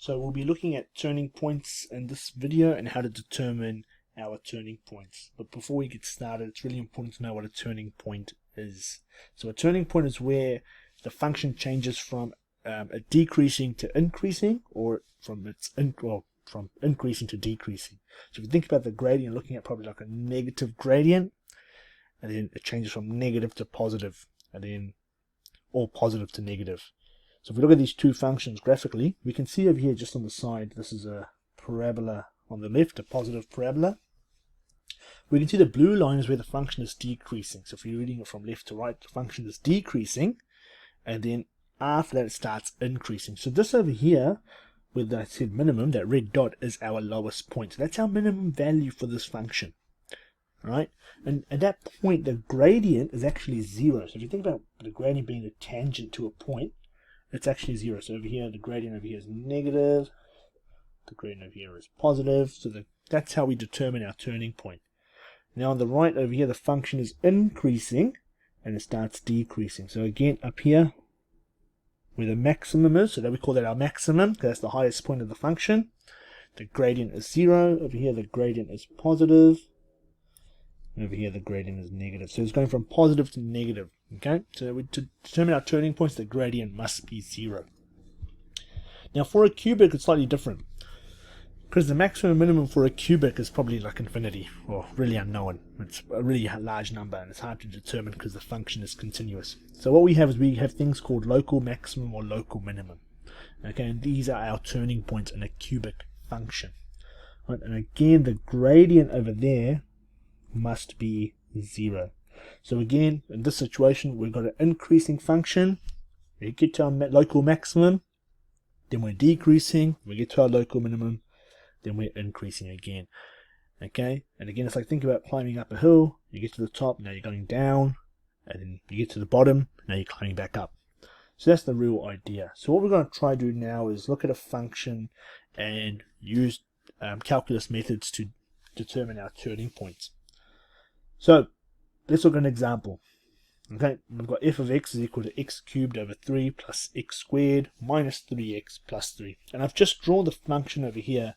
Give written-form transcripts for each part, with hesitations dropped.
So we'll be looking at turning points in this video and how to determine our turning points. But before we get started, it's really important to know what a turning point is. So a turning point is where the function changes from a decreasing to increasing, or from increasing to decreasing. So if you think about the gradient, looking at probably like a negative gradient, and then it changes from negative to positive, and then or positive to negative. So if we look at these two functions graphically, we can see over here just on the side, this is a parabola on the left, a positive parabola. We can see the blue line is where the function is decreasing. So if you're reading it from left to right, the function is decreasing, and then after that it starts increasing. So this over here, where I said minimum, that red dot is our lowest point. So that's our minimum value for this function. Right? And at that point, the gradient is actually 0. So if you think about the gradient being a tangent to a point, it's actually 0. So over here, the gradient over here is negative. The gradient over here is positive. So that's how we determine our turning point. Now on the right over here, the function is increasing and it starts decreasing. So again, up here, where the maximum is, so that we call that our maximum, because that's the highest point of the function. The gradient is 0. Over here, the gradient is positive. Over here, the gradient is negative. So it's going from positive to negative. Okay, so to determine our turning points, the gradient must be 0. Now, for a cubic, it's slightly different, because the maximum and minimum for a cubic is probably like infinity, or really unknown. It's a really large number, and it's hard to determine because the function is continuous. So what we have is we have things called local maximum or local minimum. Okay, and these are our turning points in a cubic function. Right, and again, the gradient over there must be 0. So again, in this situation, we've got an increasing function. We get to our local maximum, then we're decreasing. We get to our local minimum, then we're increasing again. Okay, and again, it's like think about climbing up a hill. You get to the top, now you're going down, and then you get to the bottom, now you're climbing back up. So that's the real idea. So what we're going to try to do now is look at a function and use calculus methods to determine our turning points. So let's look at an example. Okay, we've got f of x is equal to x cubed over 3 plus x squared minus 3x plus 3. And I've just drawn the function over here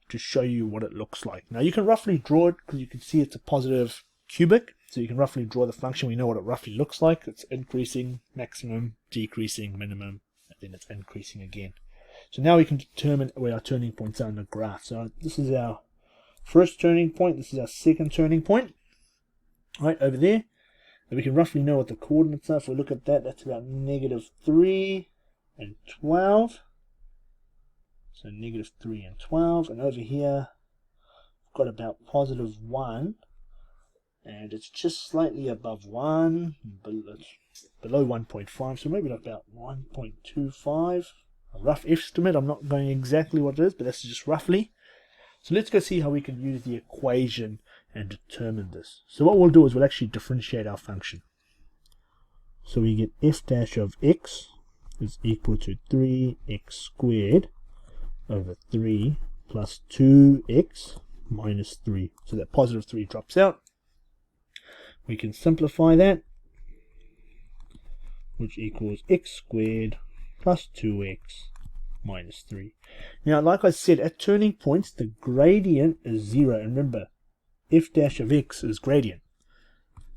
to show you what it looks like. Now you can roughly draw it because you can see it's a positive cubic. So you can roughly draw the function. We know what it roughly looks like. It's increasing, maximum, decreasing, minimum, and then it's increasing again. So now we can determine where our turning points are in the graph. So this is our first turning point. This is our second turning point. Right over there, and we can roughly know what the coordinates are. If we look at that, that's about negative 3 and 12. So negative 3 and 12. And over here, we've got about positive 1. And it's just slightly above 1, below 1.5. So maybe about 1.25. A rough estimate. I'm not going exactly what it is, but that's just roughly. So let's go see how we can use the equation and determine this. So what we'll do is we'll actually differentiate our function. So we get f dash of x is equal to 3x squared over 3 plus 2x minus 3. So that positive 3 drops out. We can simplify that, which equals x squared plus 2x minus 3. Now, like I said, at turning points, the gradient is 0. And remember, f dash of x is gradient.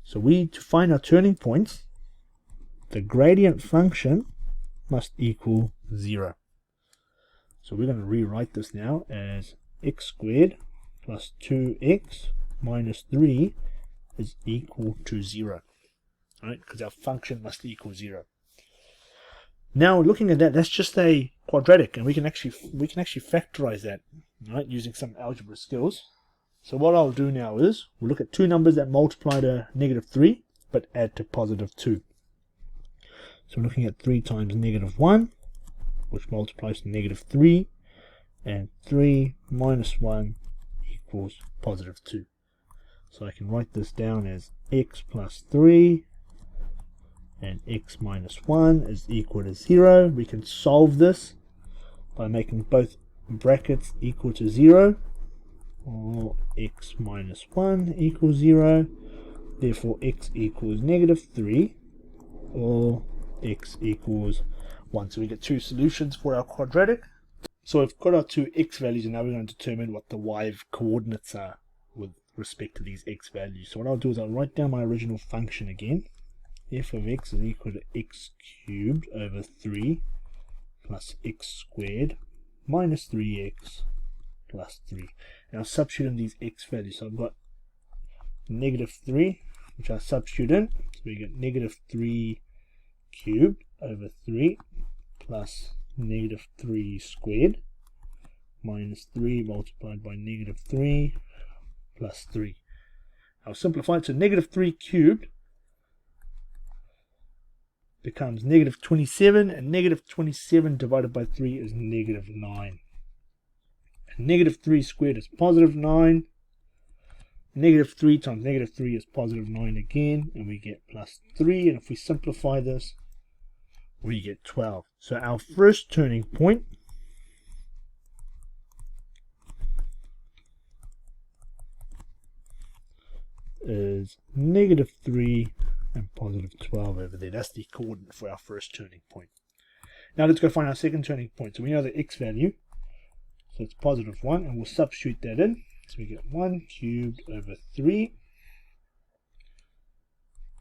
So to find our turning points, the gradient function must equal 0. So we're going to rewrite this now as x squared plus 2x minus 3 is equal to 0. Right? Because our function must equal 0. Now looking at that, that's just a quadratic, and we can actually factorize that, right, using some algebra skills. So what I'll do now is we'll look at two numbers that multiply to negative 3 but add to positive 2. So we're looking at 3 times negative 1, which multiplies to negative 3, and 3 minus 1 equals positive 2. So I can write this down as x plus 3 and x minus 1 is equal to 0. We can solve this by making both brackets equal to 0, or x minus 1 equals 0. Therefore x equals negative 3, or x equals 1. So we get two solutions for our quadratic. So we've got our two x values, and now we're going to determine what the y coordinates are with respect to these x values. So what I'll do is I'll write down my original function again. F of x is equal to x cubed over 3 plus x squared minus 3x plus 3. And I'll substitute in these x values. So I've got negative 3, which I substitute in. So we get negative 3 cubed over 3 plus negative 3 squared minus 3 multiplied by negative 3 plus 3. I'll simplify it. So negative 3 cubed becomes negative 27, and negative 27 divided by 3 is negative 9. And negative 3 squared is positive 9. Negative 3 times negative 3 is positive 9 again, and we get plus 3. And if we simplify this, we get 12. So our first turning point is negative 3 and positive 12 over there. That's the coordinate for our first turning point. Now let's go find our second turning point. So we know the x value, so it's positive 1, and we'll substitute that in. So we get 1 cubed over 3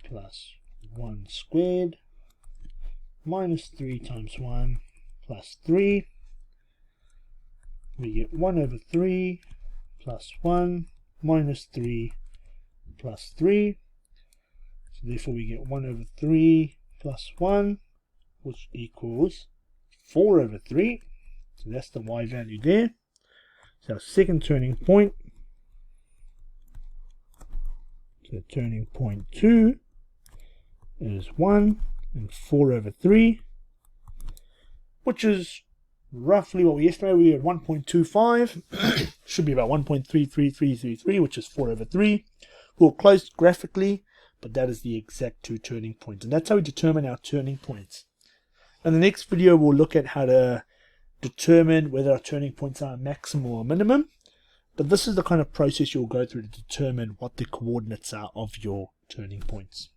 plus 1 squared minus 3 times 1 plus 3. We get 1 over 3 plus 1 minus 3 plus 3. So therefore we get 1 over 3 plus 1, which equals 4 over 3. So that's the y value there. So our second turning point, so turning point 2 is 1 and 4 over 3, which is roughly what we estimated. We had 1.25, should be about 1.33333, which is 4 over 3. We'll close graphically, but that is the exact two turning points, and that's how we determine our turning points. In the next video, we'll look at how to determine whether our turning points are a maximum or a minimum, but this is the kind of process you'll go through to determine what the coordinates are of your turning points.